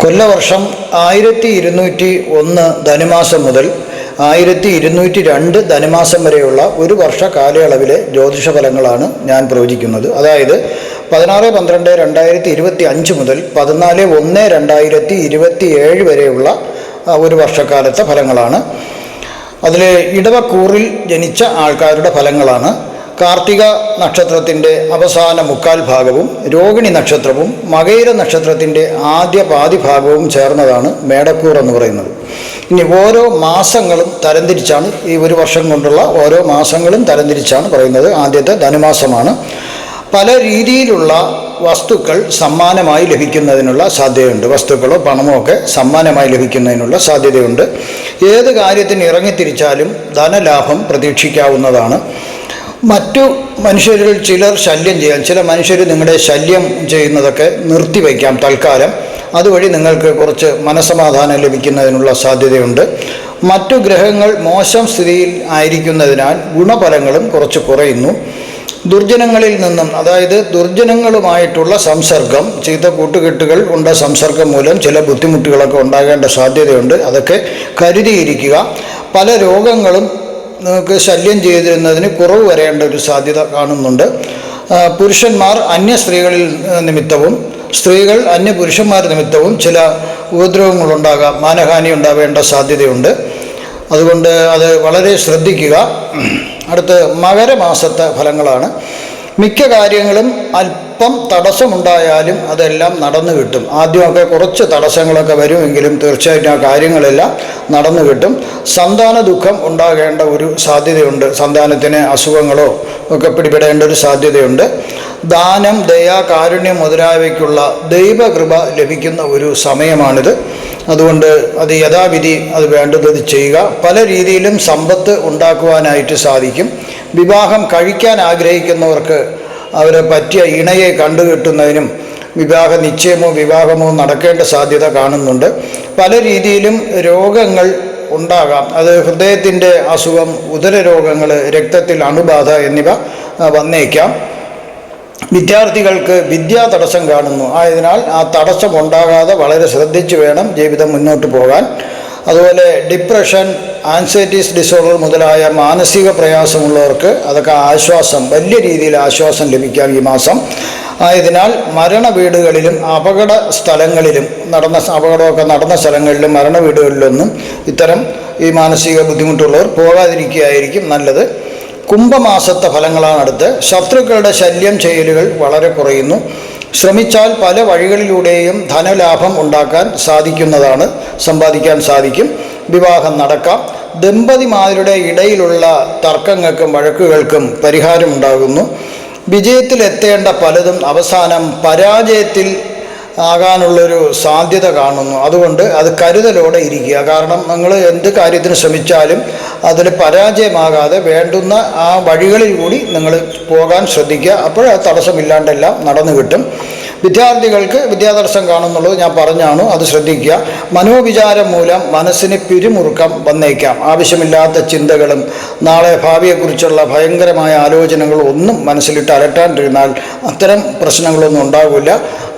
കൊല്ലവർഷം 1201 ധനുമാസം മുതൽ 1202 ധനുമാസം വരെയുള്ള ഒരു വർഷ കാലയളവിലെ ജ്യോതിഷ ഫലങ്ങളാണ് ഞാൻ പ്രവചിക്കുന്നത്. അതായത് 16-12-2025 മുതൽ 14-1-2027 വരെയുള്ള ഒരു വർഷക്കാലത്തെ ഫലങ്ങളാണ്. അതിൽ ഇടവക്കൂറിൽ ജനിച്ച ആൾക്കാരുടെ ഫലങ്ങളാണ്. കാർത്തിക നക്ഷത്രത്തിൻ്റെ അവസാന മുക്കാൽ ഭാഗവും രോഹിണി നക്ഷത്രവും മകയിര നക്ഷത്രത്തിൻ്റെ ആദ്യ പാതി ഭാഗവും ചേർന്നതാണ് മേടക്കൂർ എന്ന് പറയുന്നത്. ഇനി ഓരോ മാസങ്ങളും തരംതിരിച്ചാണ്, ഈ ഒരു വർഷം കൊണ്ടുള്ള ഓരോ മാസങ്ങളും തരംതിരിച്ചാണ് പറയുന്നത്. ആദ്യത്തെ ധനുമാസമാണ്. പല രീതിയിലുള്ള വസ്തുക്കൾ സമ്മാനമായി ലഭിക്കുന്നതിനുള്ള സാധ്യതയുണ്ട്. വസ്തുക്കളോ പണമോ ഒക്കെ സമ്മാനമായി ലഭിക്കുന്നതിനുള്ള സാധ്യതയുണ്ട്. ഏത് കാര്യത്തിന് ഇറങ്ങിത്തിരിച്ചാലും ധനലാഭം പ്രതീക്ഷിക്കാവുന്നതാണ്. മറ്റു മനുഷ്യരിൽ ചിലർ ശല്യം ചെയ്യാൻ, ചില മനുഷ്യർ നിങ്ങളുടെ ശല്യം ചെയ്യുന്നതൊക്കെ നിർത്തിവയ്ക്കാം തൽക്കാലം. അതുവഴി നിങ്ങൾക്ക് കുറച്ച് മനസ്സമാധാനം ലഭിക്കുന്നതിനുള്ള സാധ്യതയുണ്ട്. മറ്റു ഗ്രഹങ്ങൾ മോശം സ്ഥിതിയിൽ ആയിരിക്കുന്നതിനാൽ ഗുണഫലങ്ങളും കുറച്ച് കുറയുന്നു. ദുർജനങ്ങളിൽ നിന്നും, അതായത് ദുർജനങ്ങളുമായിട്ടുള്ള സംസർഗം, ചീത്ത കൂട്ടുകെട്ടുകൾ ഉണ്ട സംസർഗം മൂലം ചില ബുദ്ധിമുട്ടുകളൊക്കെ ഉണ്ടാകേണ്ട സാധ്യതയുണ്ട്. അതൊക്കെ കരുതിയിരിക്കുക. പല രോഗങ്ങളും നിങ്ങൾക്ക് ശല്യം ചെയ്തിരുന്നതിന് കുറവ് വരേണ്ട ഒരു സാധ്യത കാണുന്നുണ്ട്. പുരുഷന്മാർ അന്യ സ്ത്രീകളിൽ നിമിത്തവും സ്ത്രീകൾ അന്യ പുരുഷന്മാർ നിമിത്തവും ചില ഉപദ്രവങ്ങളുണ്ടാകാം, മാനഹാനി ഉണ്ടാവേണ്ട സാധ്യതയുണ്ട്. അതുകൊണ്ട് അത് വളരെ ശ്രദ്ധിക്കുക. അടുത്ത് മകരമാസത്തെ ഫലങ്ങളാണ്. മിക്ക കാര്യങ്ങളും അല്പം തടസ്സമുണ്ടായാലും അതെല്ലാം നടന്നു കിട്ടും. ആദ്യമൊക്കെ കുറച്ച് തടസ്സങ്ങളൊക്കെ വരുമെങ്കിലും തീർച്ചയായിട്ടും ആ കാര്യങ്ങളെല്ലാം നടന്നു കിട്ടും. സന്താന ദുഃഖം ഉണ്ടാകേണ്ട ഒരു സാധ്യതയുണ്ട്. സന്താനത്തിന് അസുഖങ്ങളോ ഒക്കെ പിടിപെടേണ്ട ഒരു സാധ്യതയുണ്ട്. ദാനം, ദയ, കാരുണ്യം മുതലായവയ്ക്കുള്ള ദൈവകൃപ ലഭിക്കുന്ന ഒരു സമയമാണിത്. അതുകൊണ്ട് അത് യഥാവിധി അത് വേണ്ടത് ചെയ്യുക. പല രീതിയിലും സമ്പത്ത് ഉണ്ടാക്കുവാനായിട്ട് സാധിക്കും. വിവാഹം കഴിക്കാൻ ആഗ്രഹിക്കുന്നവർക്ക് അവരെ പറ്റിയ ഇണയെ കണ്ടുകിട്ടുന്നതിനും വിവാഹ നിശ്ചയമോ വിവാഹമോ നടക്കേണ്ട സാധ്യത കാണുന്നുണ്ട്. പല രീതിയിലും രോഗങ്ങൾ ഉണ്ടാകാം. അത് ഹൃദയത്തിൻ്റെ അസുഖം, ഉദരരോഗങ്ങൾ, രക്തത്തിൽ അണുബാധ എന്നിവ വന്നേക്കാം. വിദ്യാർത്ഥികൾക്ക് വിദ്യാ തടസ്സം കാണുന്നു. ആയതിനാൽ ആ തടസ്സം ഉണ്ടാകാതെ വളരെ ശ്രദ്ധിച്ചു വേണം ജീവിതം മുന്നോട്ട് പോകാൻ. അതുപോലെ ഡിപ്രഷൻ, ആൻസൈറ്റീസ് ഡിസോർഡർ മുതലായ മാനസിക പ്രയാസമുള്ളവർക്ക് അതൊക്കെ ആശ്വാസം, വലിയ രീതിയിൽ ആശ്വാസം ലഭിക്കാം ഈ മാസം. ആയതിനാൽ മരണ വീടുകളിലും അപകട സ്ഥലങ്ങളിലും അപകടമൊക്കെ നടന്ന സ്ഥലങ്ങളിലും മരണ വീടുകളിലൊന്നും ഇത്തരം ഈ മാനസിക ബുദ്ധിമുട്ടുള്ളവർ പോകാതിരിക്കുകയായിരിക്കും നല്ലത്. കുംഭമാസത്തെ ഫലങ്ങളാണ് അടുത്ത്. ശത്രുക്കളുടെ ശല്യം ചെയ്യലുകൾ വളരെ കുറയുന്നു. ശ്രമിച്ചാൽ പല വഴികളിലൂടെയും ധനലാഭം ഉണ്ടാക്കാൻ സാധിക്കുന്നതാണ്, സമ്പാദിക്കാൻ സാധിക്കും. വിവാഹം നടക്കാം. ദമ്പതിമാരുടെ ഇടയിലുള്ള തർക്കങ്ങൾക്കും വഴക്കുകൾക്കും പരിഹാരമുണ്ടാകുന്നു. വിജയത്തിലെത്തേണ്ട പലതും അവസാനം പരാജയത്തിൽ ആകാനുള്ളൊരു സാധ്യത കാണുന്നു. അതുകൊണ്ട് അത് കരുതലോടെ ഇരിക്കുക. കാരണം നിങ്ങൾ എന്ത് കാര്യത്തിന് ശ്രമിച്ചാലും അതിൽ പരാജയമാകാതെ വേണ്ടുന്ന ആ വഴികളിൽ കൂടി നിങ്ങൾ പോകാൻ ശ്രദ്ധിക്കുക. അപ്പോൾ അത് തടസ്സമില്ലാണ്ടെല്ലാം നടന്നു കിട്ടും. വിദ്യാർത്ഥികൾക്ക് വിദ്യാതടസ്സം കാണുന്നുള്ളത് ഞാൻ പറഞ്ഞാണ്, അത് ശ്രദ്ധിക്കുക. മനോവിചാരം മൂലം മനസ്സിന് പിരിമുറുക്കം വന്നേക്കാം. ആവശ്യമില്ലാത്ത ചിന്തകളും നാളെ ഭാവിയെക്കുറിച്ചുള്ള ഭയങ്കരമായ ആലോചനകളും ഒന്നും മനസ്സിലിട്ട് അലട്ടാണ്ടിരുന്നാൽ അത്തരം പ്രശ്നങ്ങളൊന്നും ഉണ്ടാകില്ല.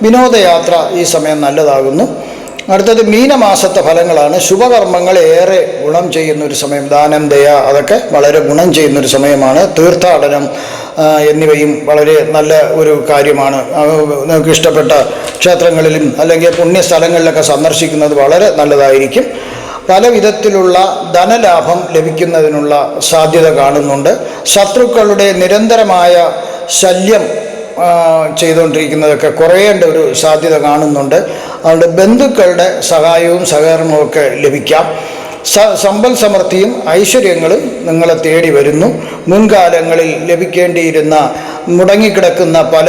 വിനോദയാത്ര ഈ സമയം നല്ലതാകുന്നു. അടുത്തത് മീനമാസത്തെ ഫലങ്ങളാണ്. ശുഭകർമ്മങ്ങൾ ഏറെ ഗുണം ചെയ്യുന്നൊരു സമയം. ദാനം, ദയ അതൊക്കെ വളരെ ഗുണം ചെയ്യുന്നൊരു സമയമാണ്. തീർത്ഥാടനം എന്നിവയും വളരെ നല്ല ഒരു കാര്യമാണ്. നിങ്ങൾക്ക് ഇഷ്ടപ്പെട്ട ക്ഷേത്രങ്ങളിലും അല്ലെങ്കിൽ പുണ്യസ്ഥലങ്ങളിലൊക്കെ സന്ദർശിക്കുന്നത് വളരെ നല്ലതായിരിക്കും. പല വിധത്തിലുള്ള ധനലാഭം ലഭിക്കുന്നതിനുള്ള സാധ്യത കാണുന്നുണ്ട്. ശത്രുക്കളുടെ നിരന്തരമായ ശല്യം ചെയ്തുകൊണ്ടിരിക്കുന്നതൊക്കെ കുറയേണ്ട ഒരു സാധ്യത കാണുന്നുണ്ട്. അതുകൊണ്ട് ബന്ധുക്കളുടെ സഹായവും സഹകരണവും ഒക്കെ ലഭിക്കാം. സമ്പൽ സമൃദ്ധിയും ഐശ്വര്യങ്ങളും നിങ്ങളെ തേടി വരുന്നു. മുൻകാലങ്ങളിൽ ലഭിക്കേണ്ടിയിരുന്ന മുടങ്ങിക്കിടക്കുന്ന പല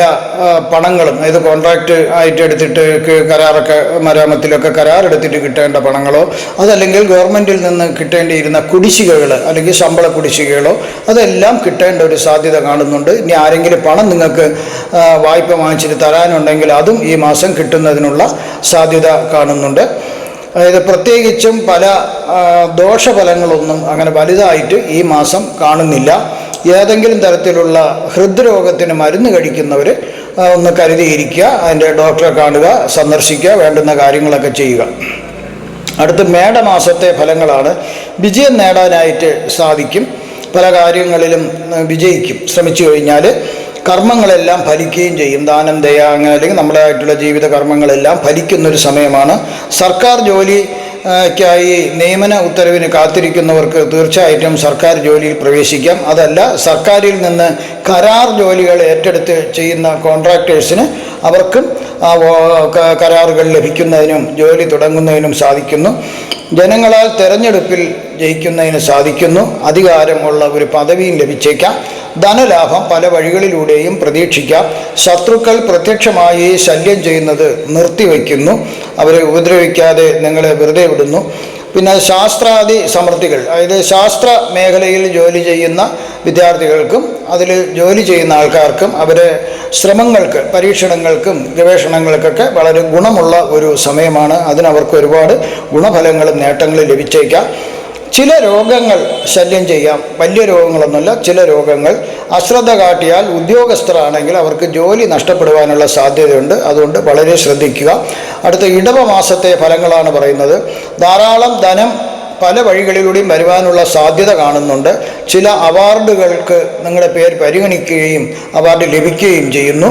പണങ്ങളും, ഇത് കോൺട്രാക്റ്റ് ആയിട്ട് എടുത്തിട്ട് കരാറൊക്കെ മരാമത്തിലൊക്കെ കരാറെടുത്തിട്ട് കിട്ടേണ്ട പണങ്ങളോ അതല്ലെങ്കിൽ ഗവൺമെൻറ്റിൽ നിന്ന് കിട്ടേണ്ടിയിരുന്ന കുടിശ്ശികകൾ അല്ലെങ്കിൽ ശമ്പള കുടിശ്ശികകളോ അതെല്ലാം കിട്ടേണ്ട ഒരു സാധ്യത കാണുന്നുണ്ട്. ഇനി ആരെങ്കിലും പണം നിങ്ങൾക്ക് വായ്പ വാങ്ങിച്ചിട്ട് തരാനുണ്ടെങ്കിൽ അതും ഈ മാസം കിട്ടുന്നതിനുള്ള സാധ്യത കാണുന്നുണ്ട്. അതായത് പ്രത്യേകിച്ചും പല ദോഷഫലങ്ങളൊന്നും അങ്ങനെ വലുതായിട്ട് ഈ മാസം കാണുന്നില്ല. ഏതെങ്കിലും തരത്തിലുള്ള ഹൃദ്രോഗത്തിന് മരുന്ന് കഴിക്കുന്നവർ ഒന്ന് കരുതിയിരിക്കുക. അതിൻ്റെ ഡോക്ടറെ കാണുക, സന്ദർശിക്കുക, വേണ്ടുന്ന കാര്യങ്ങളൊക്കെ ചെയ്യുക. അടുത്ത് മേടമാസത്തെ ഫലങ്ങളാണ്. വിജയം നേടാനായിട്ട് സാധിക്കും. പല കാര്യങ്ങളിലും വിജയിക്കും. ശ്രമിച്ചു കഴിഞ്ഞാൽ കർമ്മങ്ങളെല്ലാം ഫലിക്കുകയും ചെയ്യും. ദാനം, ദയ, അങ്ങനെ അല്ലെങ്കിൽ നമ്മുടേതായിട്ടുള്ള ജീവിത കർമ്മങ്ങളെല്ലാം ഫലിക്കുന്നൊരു സമയമാണ്. സർക്കാർ ജോലിക്കായി നിയമന ഉത്തരവിന് കാത്തിരിക്കുന്നവർക്ക് തീർച്ചയായിട്ടും സർക്കാർ ജോലിയിൽ പ്രവേശിക്കാം. അതല്ല, സർക്കാരിൽ നിന്ന് കരാർ ജോലികൾ ഏറ്റെടുത്ത് ചെയ്യുന്ന കോൺട്രാക്ടേഴ്സിന് അവർക്കും കരാറുകൾ ലഭിക്കുന്നതിനും ജോലി തുടങ്ങുന്നതിനും സാധിക്കുന്നു. ജനങ്ങളാൽ തെരഞ്ഞെടുപ്പിൽ ജയിക്കുന്നതിന് സാധിക്കുന്നു. അധികാരമുള്ള ഒരു പദവിയും ലഭിച്ചേക്കാം. ധനലാഭം പല വഴികളിലൂടെയും പ്രതീക്ഷിക്കാം. ശത്രുക്കൾ പ്രത്യക്ഷമായി ശല്യം ചെയ്യുന്നത് നിർത്തിവെക്കുന്നു. അവരെ ഉപദ്രവിക്കാതെ നിങ്ങളെ വെറുതെ വിടുന്നു. പിന്നെ ശാസ്ത്രാദി സമൃദ്ധികൾ, അതായത് ശാസ്ത്ര മേഖലയിൽ ജോലി ചെയ്യുന്ന വിദ്യാർത്ഥികൾക്കും അതിൽ ജോലി ചെയ്യുന്ന ആൾക്കാർക്കും അവരെ ശ്രമങ്ങൾക്ക്, പരീക്ഷണങ്ങൾക്കും ഗവേഷണങ്ങൾക്കൊക്കെ വളരെ ഗുണമുള്ള ഒരു സമയമാണ്. അതിനവർക്ക് ഒരുപാട് ഗുണഫലങ്ങളും നേട്ടങ്ങളും ലഭിച്ചേക്കാം. ചില രോഗങ്ങൾ ശല്യം ചെയ്യാം. വലിയ രോഗങ്ങളൊന്നുമില്ല, ചില രോഗങ്ങൾ. അശ്രദ്ധ കാട്ടിയാൽ ഉദ്യോഗസ്ഥരാണെങ്കിൽ അവർക്ക് ജോലി നഷ്ടപ്പെടുവാനുള്ള സാധ്യതയുണ്ട്. അതുകൊണ്ട് വളരെ ശ്രദ്ധിക്കുക. അടുത്ത ഇടവമാസത്തെ ഫലങ്ങളാണ് പറയുന്നത്. ധാരാളം ധനം പല വഴികളിലൂടെയും വരുവാനുള്ള സാധ്യത കാണുന്നുണ്ട്. ചില അവാർഡുകൾക്ക് നിങ്ങളുടെ പേര് പരിഗണിക്കുകയും അവാർഡ് ലഭിക്കുകയും ചെയ്യുന്നു.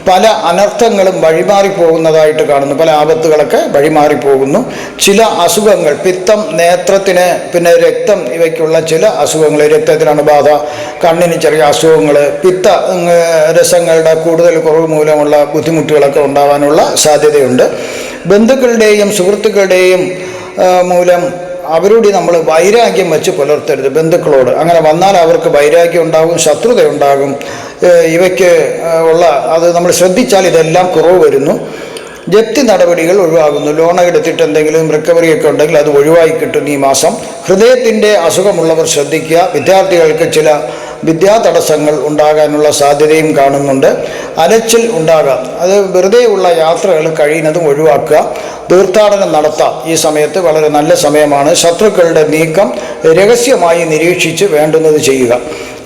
പല അനർത്ഥങ്ങളും വഴിമാറിപ്പോകുന്നതായിട്ട് കാണുന്നു. പല ആപത്തുകളൊക്കെ വഴിമാറിപ്പോകുന്നു. ചില അസുഖങ്ങൾ, പിത്തം, നേത്രത്തിന്, പിന്നെ രക്തം, ഇവയ്ക്കുള്ള ചില അസുഖങ്ങൾ, രക്തത്തിലാണ് ബാധ, കണ്ണിന് ചെറിയ അസുഖങ്ങൾ, പിത്ത രസങ്ങളുടെ കൂടുതൽ കുറവ് മൂലമുള്ള ബുദ്ധിമുട്ടുകളൊക്കെ ഉണ്ടാകാനുള്ള സാധ്യതയുണ്ട്. ബന്ധുക്കളുടെയും സുഹൃത്തുക്കളുടെയും മൂലം അവരോട് നമ്മൾ വൈരാഗ്യം വെച്ച് പുലർത്തരുത്. ബന്ധുക്കളോട് അങ്ങനെ വന്നാൽ അവർക്ക് വൈരാഗ്യം ഉണ്ടാകും, ശത്രുതയുണ്ടാകും. ഇവയ്ക്ക് ഉള്ള അത് നമ്മൾ ശ്രദ്ധിച്ചാൽ ഇതെല്ലാം കുറവ് വരുന്നു. ജപ്തി നടപടികൾ ഒഴിവാകുന്നു. ലോൺ എടുത്തിട്ട് എന്തെങ്കിലും റിക്കവറിയൊക്കെ ഉണ്ടെങ്കിൽ അത് ഒഴിവായി കിട്ടും ഈ മാസം. ഹൃദയത്തിൻ്റെ അസുഖമുള്ളവർ ശ്രദ്ധിക്കുക. വിദ്യാർത്ഥികൾക്ക് ചില വിദ്യാതടസ്സങ്ങൾ ഉണ്ടാകാനുള്ള സാധ്യതയും കാണുന്നുണ്ട്. അലച്ചിൽ ഉണ്ടാകാം. അത് വെറുതെ ഉള്ള യാത്രകൾ കഴിയുന്നതും ഒഴിവാക്കുക. തീർത്ഥാടനം നടത്താം. ഈ സമയത്ത് വളരെ നല്ല സമയമാണ്. ശത്രുക്കളുടെ നീക്കം രഹസ്യമായി നിരീക്ഷിച്ച് വേണ്ടുന്നത് ചെയ്യുക.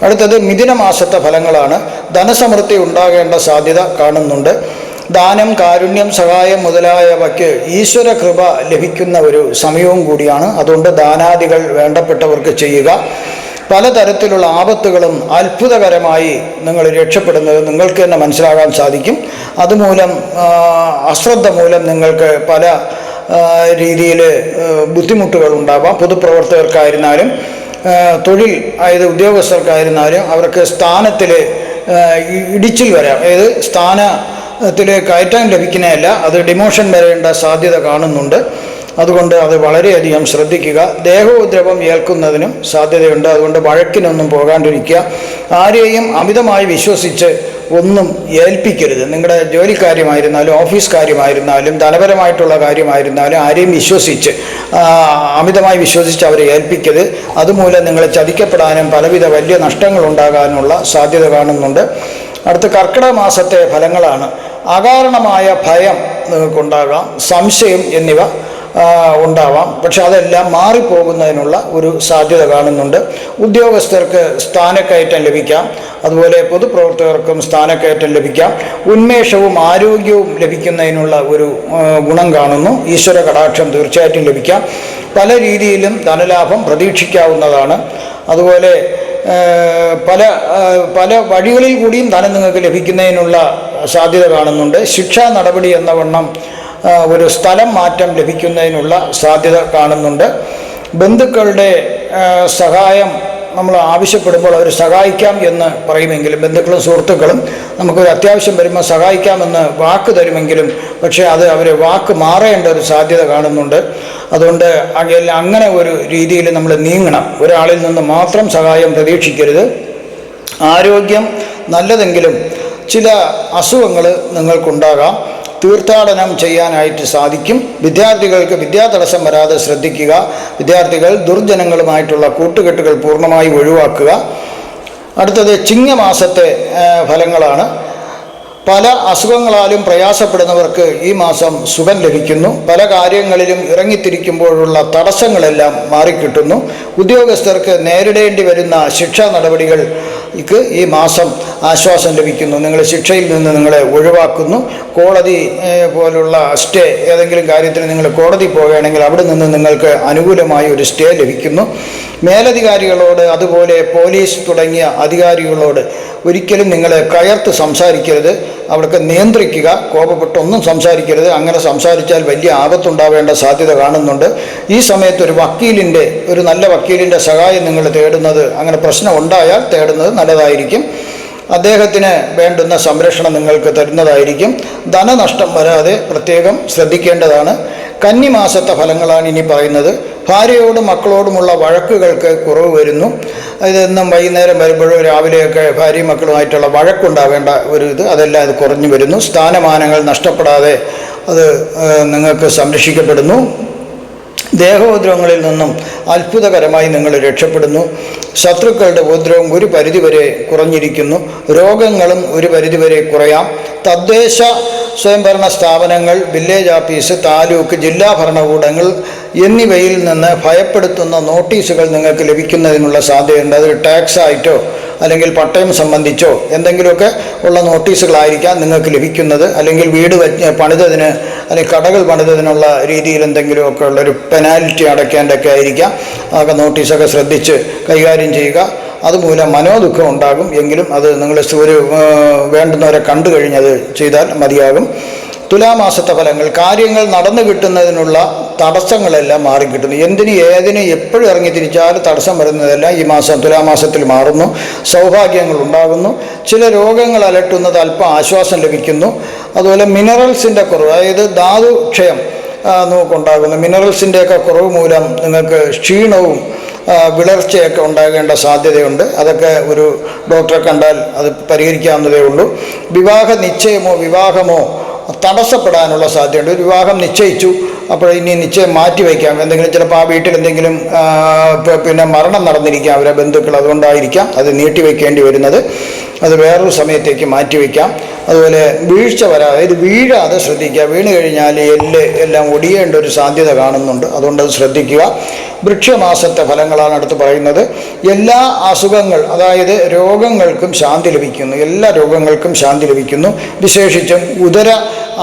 അടുത്തത് മിഥുന മാസത്തെ ഫലങ്ങളാണ്. ധനസമൃദ്ധി ഉണ്ടാകേണ്ട സാധ്യത കാണുന്നുണ്ട്. ദാനം, കാരുണ്യം, സഹായം മുതലായവയ്ക്ക് ഈശ്വര കൃപ ലഭിക്കുന്ന ഒരു സമയവും കൂടിയാണ്. അതുകൊണ്ട് ദാനാദികൾ വേണ്ടപ്പെട്ടവർക്ക് ചെയ്യുക. പലതരത്തിലുള്ള ആപത്തുകളും അത്ഭുതകരമായി നിങ്ങൾ രക്ഷപ്പെടുന്നത് നിങ്ങൾക്ക് തന്നെ മനസ്സിലാകാൻ സാധിക്കും. അതുമൂലം അശ്രദ്ധ മൂലം നിങ്ങൾക്ക് പല രീതിയിൽ ബുദ്ധിമുട്ടുകൾ ഉണ്ടാവാം. പൊതുപ്രവർത്തകർക്കായിരുന്നാലും തൊഴിൽ, അതായത് ഉദ്യോഗസ്ഥർക്കായിരുന്നാലും അവർക്ക് സ്ഥാനത്തിൽ ഇടിച്ചിൽ വരാം. അതായത് സ്ഥാനത്തിൽ കയറ്റാൻ ലഭിക്കുന്നതല്ല, അത് ഡിമോഷൻ വരേണ്ട സാധ്യത കാണുന്നുണ്ട്. അതുകൊണ്ട് അത് വളരെയധികം ശ്രദ്ധിക്കുക. ദേഹോദ്രവം ഏൽക്കുന്നതിനും സാധ്യതയുണ്ട്. അതുകൊണ്ട് വഴക്കിനൊന്നും പോകാണ്ടിരിക്കുക. ആരെയും അമിതമായി വിശ്വസിച്ച് ഒന്നും ഏൽപ്പിക്കരുത്. നിങ്ങളുടെ ജോലിക്കാര്യമായിരുന്നാലും ഓഫീസ് കാര്യമായിരുന്നാലും ധനപരമായിട്ടുള്ള കാര്യമായിരുന്നാലും ആരെയും വിശ്വസിച്ച് അമിതമായി വിശ്വസിച്ച് അവരെ ഏൽപ്പിക്കരുത്. അതുമൂലം നിങ്ങൾ ചതിക്കപ്പെടാനും പലവിധ വലിയ നഷ്ടങ്ങൾ ഉണ്ടാകാനുള്ള സാധ്യത കാണുന്നുണ്ട്. അടുത്ത കർക്കിടക മാസത്തെ ഫലങ്ങളാണ്. അകാരണമായ ഭയം നിങ്ങൾക്കുണ്ടാകാം, സംശയം എന്നിവ ഉണ്ടാവാം. പക്ഷെ അതെല്ലാം മാറിപ്പോകുന്നതിനുള്ള ഒരു സാധ്യത കാണുന്നുണ്ട്. ഉദ്യോഗസ്ഥർക്ക് സ്ഥാനക്കയറ്റം ലഭിക്കാം. അതുപോലെ പൊതുപ്രവർത്തകർക്കും സ്ഥാനക്കയറ്റം ലഭിക്കാം. ഉന്മേഷവും ആരോഗ്യവും ലഭിക്കുന്നതിനുള്ള ഒരു ഗുണം കാണുന്നു. ഈശ്വര കടാക്ഷം തീർച്ചയായിട്ടും ലഭിക്കാം. പല രീതിയിലും ധനലാഭം പ്രതീക്ഷിക്കാവുന്നതാണ്. അതുപോലെ പല വഴികളിൽ കൂടിയും ധനം നിങ്ങൾക്ക് ലഭിക്കുന്നതിനുള്ള സാധ്യത കാണുന്നുണ്ട്. ശിക്ഷാ നടപടി എന്ന വണ്ണം ഒരു സ്ഥലം മാറ്റം ലഭിക്കുന്നതിനുള്ള സാധ്യത കാണുന്നുണ്ട്. ബന്ധുക്കളുടെ സഹായം നമ്മൾ ആവശ്യപ്പെടുമ്പോൾ അവർ സഹായിക്കാം എന്ന് പറയുമെങ്കിലും, ബന്ധുക്കളും സുഹൃത്തുക്കളും നമുക്കൊരു അത്യാവശ്യം വരുമ്പോൾ സഹായിക്കാമെന്ന് വാക്ക് തരുമെങ്കിലും പക്ഷേ അത് അവർ വാക്ക് മാറേണ്ട ഒരു സാധ്യത കാണുന്നുണ്ട്. അതുകൊണ്ട് അങ്ങനെ ഒരു രീതിയിൽ നമ്മൾ നീങ്ങണം. ഒരാളിൽ നിന്ന് മാത്രം സഹായം പ്രതീക്ഷിക്കരുത്. ആരോഗ്യം നല്ലതെങ്കിലും ചില അസുഖങ്ങൾ നിങ്ങൾക്കുണ്ടാകാം. തീർത്ഥാടനം ചെയ്യാനായിട്ട് സാധിക്കും. വിദ്യാർത്ഥികൾക്ക് വിദ്യാതടസ്സം വരാതെ ശ്രദ്ധിക്കുക. വിദ്യാർത്ഥികൾ ദുർജനങ്ങളുമായിട്ടുള്ള കൂട്ടുകെട്ടുകൾ പൂർണ്ണമായി ഒഴിവാക്കുക. അടുത്തത് ചിങ്ങമാസത്തെ ഫലങ്ങളാണ്. പല അസുഖങ്ങളാലും പ്രയാസപ്പെടുന്നവർക്ക് ഈ മാസം സുഖം ലഭിക്കുന്നു. പല കാര്യങ്ങളിലും ഇറങ്ങിത്തിരിക്കുമ്പോഴുള്ള തടസ്സങ്ങളെല്ലാം മാറിക്കിട്ടുന്നു. ഉദ്യോഗസ്ഥർക്ക് നേരിടേണ്ടി വരുന്ന ശിക്ഷാ നടപടികൾ ഈ മാസം ആശ്വാസം ലഭിക്കുന്നു. നിങ്ങൾ ശിക്ഷയിൽ നിന്ന് നിങ്ങളെ ഒഴിവാക്കുന്നു. കോടതി പോലുള്ള സ്റ്റേ, ഏതെങ്കിലും കാര്യത്തിന് നിങ്ങൾ കോടതി പോവുകയാണെങ്കിൽ അവിടെ നിന്ന് നിങ്ങൾക്ക് അനുകൂലമായ ഒരു സ്റ്റേ ലഭിക്കുന്നു. മേലധികാരികളോട് അതുപോലെ പോലീസ് തുടങ്ങിയ അധികാരികളോട് ഒരിക്കലും നിങ്ങളെ കയർത്ത് സംസാരിക്കരുത്. അവർക്ക് നിയന്ത്രിക്കുക. കോപപ്പെട്ടൊന്നും സംസാരിക്കരുത്. അങ്ങനെ സംസാരിച്ചാൽ വലിയ ആപത്തുണ്ടാവേണ്ട സാധ്യത കാണുന്നുണ്ട്. ഈ സമയത്ത് ഒരു നല്ല വക്കീലിൻ്റെ സഹായം നിങ്ങൾ തേടുന്നത്, അങ്ങനെ പ്രശ്നം ഉണ്ടായാൽ തേടുന്നത് നല്ലതായിരിക്കും. അദ്ദേഹത്തിന് വേണ്ടുന്ന സംരക്ഷണം നിങ്ങൾക്ക് തരുന്നതായിരിക്കും. ധനനഷ്ടം വരാതെ പ്രത്യേകം ശ്രദ്ധിക്കേണ്ടതാണ്. കന്നിമാസത്തെ ഫലങ്ങളാണ് ഇനി പറയുന്നത്. ഭാര്യയോടും മക്കളോടുമുള്ള വഴക്കുകൾക്ക് കുറവ് വരുന്നു. ഇതെന്നും വൈകുന്നേരം വരുമ്പോഴും രാവിലെയൊക്കെ ഭാര്യയും മക്കളുമായിട്ടുള്ള വഴക്കുണ്ടാവേണ്ട അതെല്ലാം ഇത് കുറഞ്ഞു വരുന്നു. സ്ഥാനമാനങ്ങൾ നഷ്ടപ്പെടാതെ അത് നിങ്ങൾക്ക് സംരക്ഷിക്കപ്പെടുന്നു. ദേഹോപദ്രവങ്ങളിൽ നിന്നും അത്ഭുതകരമായി നിങ്ങൾ രക്ഷപ്പെടുന്നു. ശത്രുക്കളുടെ ഉപദ്രവം ഒരു പരിധിവരെ കുറഞ്ഞിരിക്കുന്നു. രോഗങ്ങളും ഒരു പരിധിവരെ കുറയാം. തദ്ദേശ സ്വയംഭരണ സ്ഥാപനങ്ങൾ, വില്ലേജ് ഓഫീസ്, താലൂക്ക്, ജില്ലാ ഭരണകൂടങ്ങൾ എന്നിവയിൽ നിന്ന് ഭയപ്പെടുത്തുന്ന നോട്ടീസുകൾ നിങ്ങൾക്ക് ലഭിക്കുന്നതിനുള്ള സാധ്യതയുണ്ട്. അത് ടാക്സ് ആയിട്ടോ അല്ലെങ്കിൽ പട്ടയം സംബന്ധിച്ചോ എന്തെങ്കിലുമൊക്കെ ഉള്ള നോട്ടീസുകളായിരിക്കാം നിങ്ങൾക്ക് ലഭിക്കുന്നത്. അല്ലെങ്കിൽ വീട് പണിതതിന് അല്ലെങ്കിൽ കടകൾ പണിതതിനുള്ള രീതിയിൽ എന്തെങ്കിലുമൊക്കെ ഉള്ളൊരു പെനാൽറ്റി അടയ്ക്കേണ്ടൊക്കെ ആയിരിക്കാം. അതൊക്കെ നോട്ടീസൊക്കെ ശ്രദ്ധിച്ച് കൈകാര്യം ചെയ്യുക. അതുമൂലം മനോദുഃഖം ഉണ്ടാകും. എങ്കിലും അത് നിങ്ങൾ വേണ്ടുന്നവരെ കണ്ടു കഴിഞ്ഞത് ചെയ്താൽ മതിയാകും. തുലാമാസത്തെ ഫലങ്ങൾ. കാര്യങ്ങൾ നടന്നു കിട്ടുന്നതിനുള്ള തടസ്സങ്ങളെല്ലാം മാറിക്കിട്ടുന്നു. ഏതിന് എപ്പോഴും ഇറങ്ങി തിരിച്ചാലും തടസ്സം വരുന്നതെല്ലാം ഈ മാസം തുലാമാസത്തിൽ മാറുന്നു. സൗഭാഗ്യങ്ങൾ ഉണ്ടാകുന്നു. ചില രോഗങ്ങൾ അലട്ടുന്നത് അല്പം ആശ്വാസം ലഭിക്കുന്നു. അതുപോലെ മിനറൽസിൻ്റെ കുറവ്, അതായത് ധാതുക്ഷയം നമുക്കുണ്ടാകുന്നു. മിനറൽസിൻ്റെയൊക്കെ കുറവ് മൂലം നിങ്ങൾക്ക് ക്ഷീണവും വിളർച്ചയൊക്കെ ഉണ്ടാകേണ്ട സാധ്യതയുണ്ട്. അതൊക്കെ ഒരു ഡോക്ടറെ കണ്ടാൽ അത് പരിഹരിക്കാവുന്നതേ ഉള്ളൂ. വിവാഹ നിശ്ചയമോ വിവാഹമോ തടസ്സപ്പെടാനുള്ള സാധ്യതയുണ്ട്. ഒരു വിവാഹം നിശ്ചയിച്ചു, അപ്പോൾ ഇനി നിശ്ചയം മാറ്റിവെക്കാം. എന്തെങ്കിലും ചിലപ്പോൾ ആ വീട്ടിൽ എന്തെങ്കിലും മരണം നടന്നിരിക്കാം അവരെ ബന്ധുക്കൾ, അതുകൊണ്ടായിരിക്കാം അത് നീട്ടിവെക്കേണ്ടി വരുന്നത്. അത് വേറൊരു സമയത്തേക്ക് മാറ്റിവെക്കാം. അതുപോലെ വീഴ്ച അതായത് വീഴാതെ ശ്രദ്ധിക്കുക. വീണ് കഴിഞ്ഞാൽ എല്ലാം ഒടിയേണ്ട ഒരു സാധ്യത കാണുന്നുണ്ട്. അതുകൊണ്ട് അത് ശ്രദ്ധിക്കുക. വൃക്ഷമാസത്തെ ഫലങ്ങളാണ് അടുത്ത് പറയുന്നത്. എല്ലാ അസുഖങ്ങൾ, അതായത് രോഗങ്ങൾക്കും ശാന്തി ലഭിക്കുന്നു. എല്ലാ രോഗങ്ങൾക്കും ശാന്തി ലഭിക്കുന്നു. വിശേഷിച്ചും ഉദര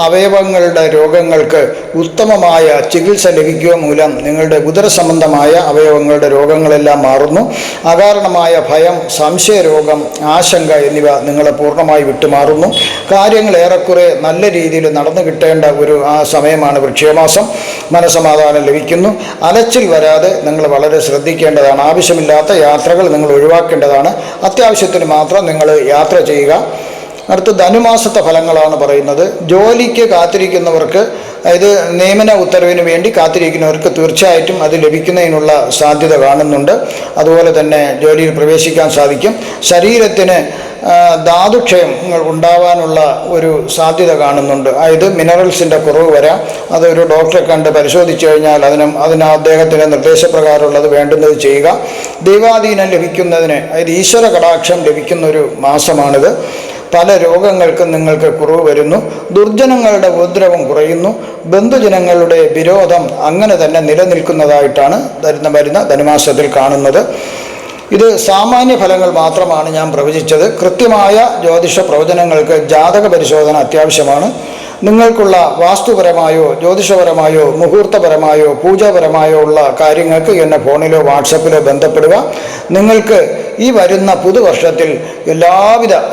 അവയവങ്ങളുടെ രോഗങ്ങൾക്ക് ഉത്തമമായ ചികിത്സ ലഭിക്കുക മൂലം നിങ്ങളുടെ ഉദര സംബന്ധമായ അവയവങ്ങളുടെ രോഗങ്ങളെല്ലാം മാറുന്നു. അകാരണമായ ഭയം, സംശയരോഗം, ആശങ്ക എന്നിവ നിങ്ങളെ പൂർണ്ണമായി വിട്ടുമാറുന്നു. കാര്യങ്ങൾ ഏറെക്കുറെ നല്ല രീതിയിൽ നടന്നു കിട്ടേണ്ട ആ സമയമാണ് വൃക്ഷമാസം. മനസ്സമാധാനം ലഭിക്കുന്നു. അലച്ചിൽ വരാതെ നിങ്ങൾ വളരെ ശ്രദ്ധിക്കേണ്ടതാണ്. ആവശ്യമില്ലാത്ത യാത്രകൾ നിങ്ങൾ ഒഴിവാക്കേണ്ടതാണ്. അത്യാവശ്യത്തിന് മാത്രം നിങ്ങൾ യാത്ര ചെയ്യുക. അടുത്ത ധനുമാസത്തെ ഫലങ്ങളാണ് പറയുന്നത്. ജോലിക്ക് കാത്തിരിക്കുന്നവർക്ക്, അതായത് നിയമന ഉത്തരവിന് വേണ്ടി കാത്തിരിക്കുന്നവർക്ക് തീർച്ചയായിട്ടും അത് ലഭിക്കുന്നതിനുള്ള സാധ്യത കാണുന്നുണ്ട്. അതുപോലെ തന്നെ ജോലിയിൽ പ്രവേശിക്കാൻ സാധിക്കും. ശരീരത്തിന് ധാതുക്ഷയങ്ങൾ ഉണ്ടാവാനുള്ള ഒരു സാധ്യത കാണുന്നുണ്ട്. അതായത് മിനറൽസിൻ്റെ കുറവ് വരാം. അതൊരു ഡോക്ടറെ കണ്ട് പരിശോധിച്ചു കഴിഞ്ഞാൽ അതിന് അദ്ദേഹത്തിൻ്റെ നിർദ്ദേശപ്രകാരമുള്ളത് വേണ്ടുന്നത് ചെയ്യുക. ദൈവാധീനം ലഭിക്കുന്നതിന്, അതായത് ഈശ്വര കടാക്ഷം ലഭിക്കുന്നൊരു മാസമാണിത്. പല രോഗങ്ങൾക്കും നിങ്ങൾക്ക് കുറവ് വരുന്നു. ദുർജനങ്ങളുടെ ഉപദ്രവം കുറയുന്നു. ബന്ധുജനങ്ങളുടെ വിരോധം അങ്ങനെ തന്നെ നിലനിൽക്കുന്നതായിട്ടാണ് വരുന്ന ധനുമാസത്തിൽ കാണുന്നത്. ഇത് സാമാന്യ ഫലങ്ങൾ മാത്രമാണ് ഞാൻ പ്രവചിച്ചത്. കൃത്യമായ ജ്യോതിഷ പ്രവചനങ്ങൾക്ക് ജാതക പരിശോധന അത്യാവശ്യമാണ്. നിങ്ങൾക്കുള്ള വാസ്തുപരമായോ ജ്യോതിഷപരമായോ മുഹൂർത്തപരമായോ പൂജാപരമായോ ഉള്ള കാര്യങ്ങൾക്ക് എന്നെ ഫോണിലോ വാട്സപ്പിലോ ബന്ധപ്പെടുക. നിങ്ങൾക്ക് ഈ വരുന്ന പുതുവർഷത്തിൽ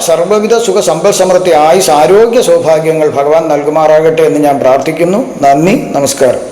സർവ്വവിധ സുഖ സമ്പൽ സമൃദ്ധി, ആയുസ്, ആരോഗ്യ സൗഭാഗ്യങ്ങൾ ഭഗവാൻ നൽകുമാറാകട്ടെ എന്ന് ഞാൻ പ്രാർത്ഥിക്കുന്നു. നന്ദി, നമസ്കാരം.